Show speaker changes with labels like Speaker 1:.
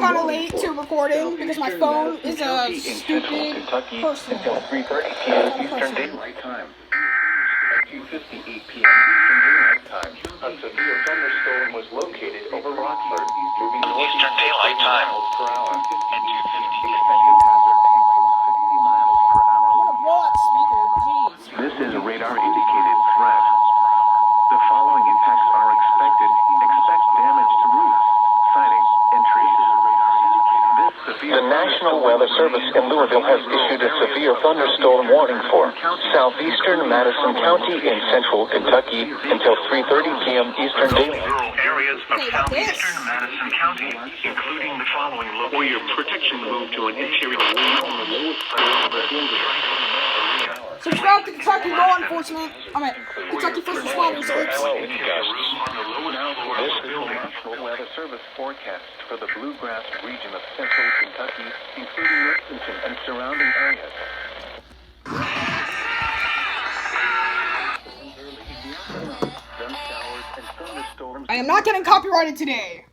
Speaker 1: Kind of late to recording because my phone is a stupid person.
Speaker 2: Until 3:30 p.m. Eastern Daylight Time. At 2:58 p.m. Eastern Daylight Time, a severe thunderstorm was located over Rockford, moving north
Speaker 3: Eastern Daylight Time.
Speaker 2: miles per hour.
Speaker 3: At 2:58
Speaker 2: Expected hazard includes 60 miles per
Speaker 1: I'm
Speaker 2: hour.
Speaker 1: gonna blow out speaker, jeez.
Speaker 2: This is a radar-indicated threat. The following impacts are expected. Expect damage to roofs, siding, and trees. The National Weather Service in Louisville has issued a severe thunderstorm warning for southeastern Madison County in central Kentucky until 3:30 p.m. Eastern Daylight.
Speaker 3: rural areas of
Speaker 1: Okay, like this.
Speaker 3: southeastern Madison County, including the following locations.
Speaker 4: For your protection, move to an interior
Speaker 1: Subscribe to Kentucky Law Enforcement. Kentucky First Responders. Oops.
Speaker 2: This is the National Weather Service forecast for the bluegrass region of central Kentucky, including Lexington and surrounding areas.
Speaker 1: I am not getting copyrighted today.